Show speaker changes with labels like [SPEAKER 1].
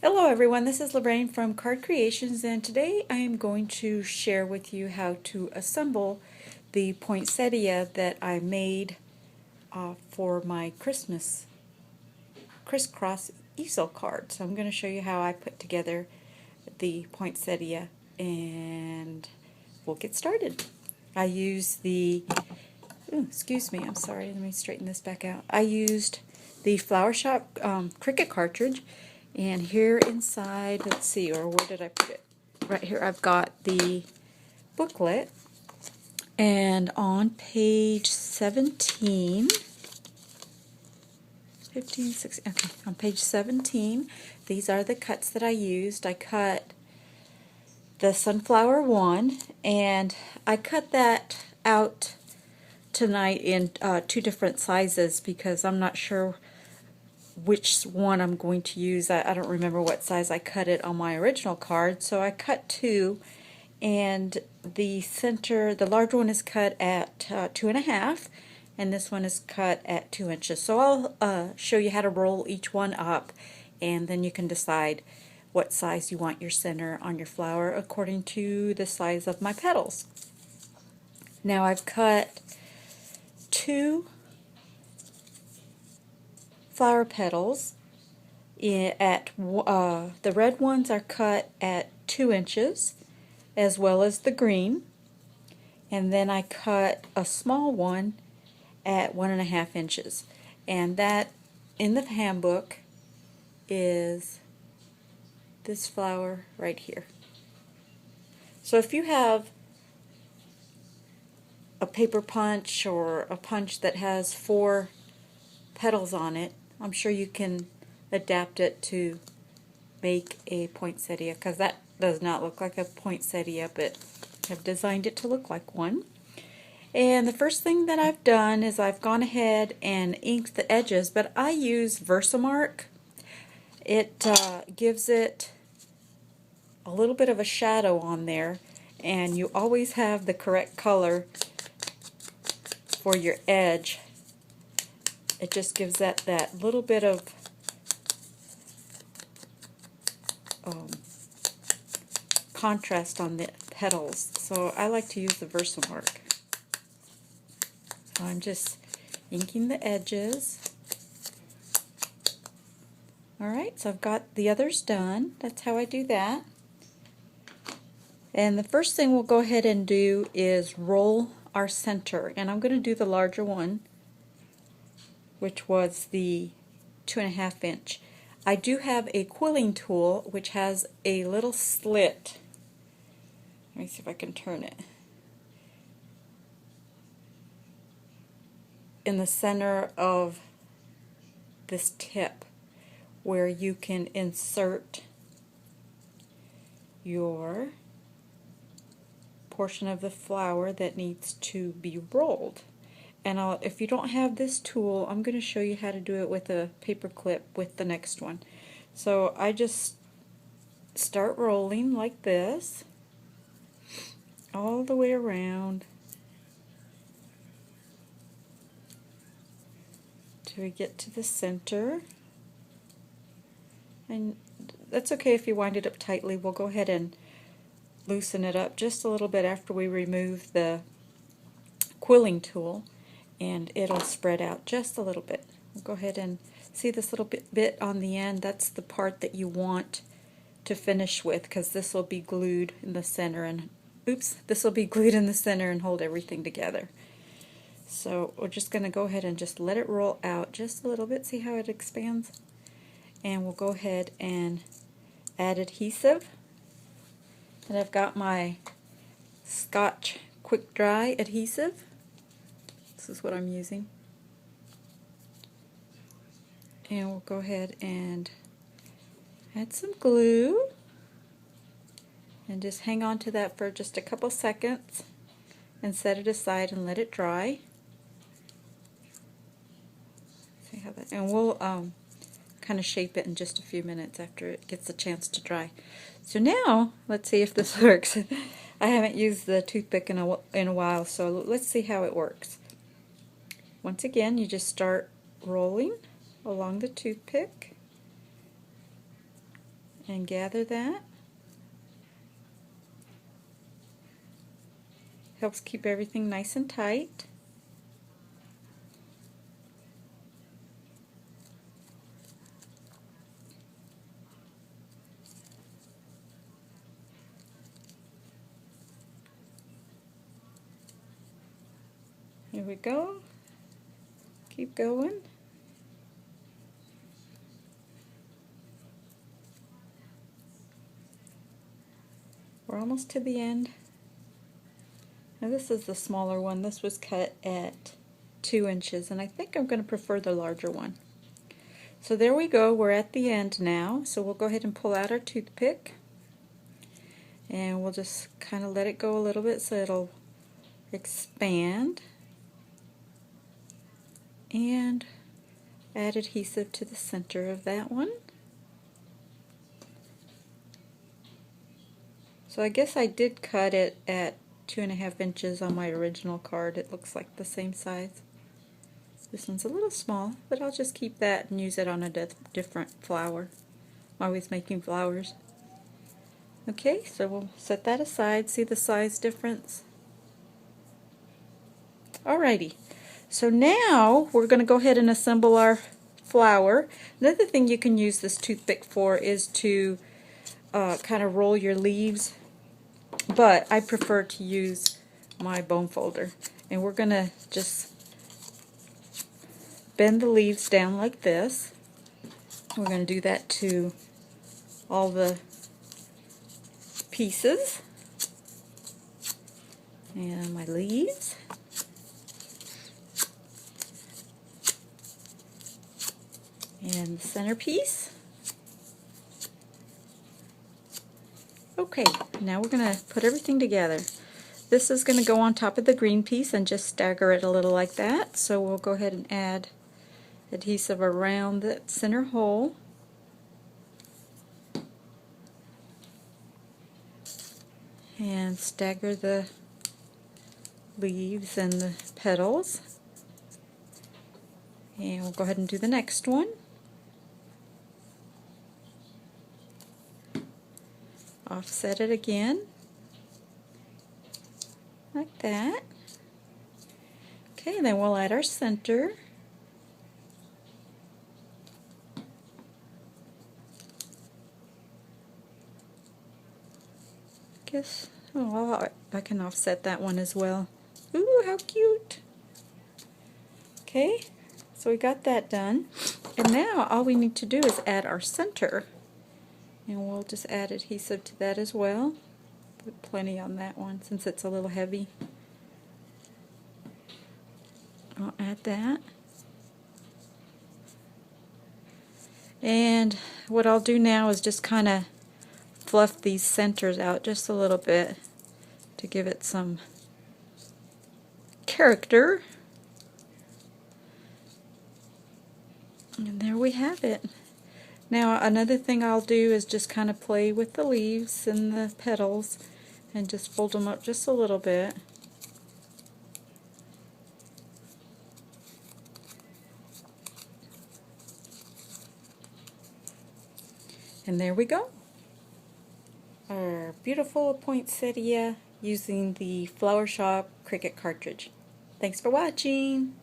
[SPEAKER 1] Hello everyone, this is Lorraine from Card Creations, and today I am going to share with you how to assemble the poinsettia that I made for my Christmas crisscross easel card. So I'm going to show you how I put together the poinsettia and we'll get started. I used excuse me, I'm sorry, let me straighten this back out. I used the Flower Shop Cricut cartridge. And here inside, let's see, or where did I put it? Right here, I've got the booklet. And on page 17, 15, 16, okay, on page 17, these are the cuts that I used. I cut the sunflower one, and I cut that out tonight in two different sizes because I'm not sure which one I'm going to use. I don't remember what size I cut it on my original card, so I cut two, and the center, the large one is cut at 2.5, and this one is cut at 2 inches. So I'll show you how to roll each one up, and then you can decide what size you want your center on your flower according to the size of my petals. Now I've cut two flower petals at the red ones are cut at 2 inches, as well as the green, and then I cut a small one at 1.5 inches, and that in the handbook is this flower right here. So if you have a paper punch or a punch that has 4 petals on it, I'm sure you can adapt it to make a poinsettia, because that does not look like a poinsettia, but I've designed it to look like one. And the first thing that I've done is I've gone ahead and inked the edges, but I use Versamark. It gives it a little bit of a shadow on there, and you always have the correct color for your edge. It just gives that little bit of contrast on the petals. So I like to use the Versamark. So I'm just inking the edges. Alright, so I've got the others done. That's how I do that. And the first thing we'll go ahead and do is roll our center. And I'm going to do the larger one, which was the 2.5 inch. I do have a quilling tool which has a little slit. Let me see if I can turn it. In the center of this tip, where you can insert your portion of the flower that needs to be rolled. And if you don't have this tool, I'm going to show you how to do it with a paper clip with the next one. So I just start rolling like this all the way around till we get to the center. And that's okay if you wind it up tightly. We'll go ahead and loosen it up just a little bit after we remove the quilling tool, and it'll spread out just a little bit. We'll go ahead and see this little bit on the end. That's the part that you want to finish with, because this will be glued in the center, and this will be glued in the center and hold everything together. So we're just going to go ahead and just let it roll out just a little bit. See how it expands? And we'll go ahead and add adhesive. And I've got my Scotch Quick Dry adhesive. This is what I'm using. And we'll go ahead and add some glue. And just hang on to that for just a couple seconds and set it aside and let it dry. See how that, and we'll kind of shape it in just a few minutes after it gets a chance to dry. So now, let's see if this works. I haven't used the toothpick in a while, so let's see how it works. Once again, you just start rolling along the toothpick, and gather that. Helps keep everything nice and tight. Here we go. Keep going. We're almost to the end. Now this is the smaller one. This was cut at 2 inches, and I think I'm going to prefer the larger one. So there we go. We're at the end now. So we'll go ahead and pull out our toothpick, and we'll just kind of let it go a little bit so it'll expand, and add adhesive to the center of that one. So I guess I did cut it at 2.5 inches on my original card. It looks like the same size. This one's a little small, but I'll just keep that and use it on a different flower. I'm always making flowers. Okay, so we'll set that aside. See the size difference? Alrighty, so now we're going to go ahead and assemble our flower. Another thing you can use this toothpick for is to kind of roll your leaves, but I prefer to use my bone folder. And we're going to just bend the leaves down like this. We're going to do that to all the pieces. And my leaves. And the centerpiece. Okay, now we're going to put everything together. This is going to go on top of the green piece and just stagger it a little like that. So we'll go ahead and add adhesive around the center hole. And stagger the leaves and the petals. And we'll go ahead and do the next one. Offset it again, like that. Okay, then we'll add our center. Oh, I can offset that one as well. Ooh, how cute! Okay, so we got that done. And now all we need to do is add our center. And we'll just add adhesive to that as well. Put plenty on that one since it's a little heavy. I'll add that. And what I'll do now is just kind of fluff these centers out just a little bit to give it some character. And there we have it. Now another thing I'll do is just kind of play with the leaves and the petals and just fold them up just a little bit. And there we go. Our beautiful poinsettia using the Flower Shop Cricut cartridge. Thanks for watching.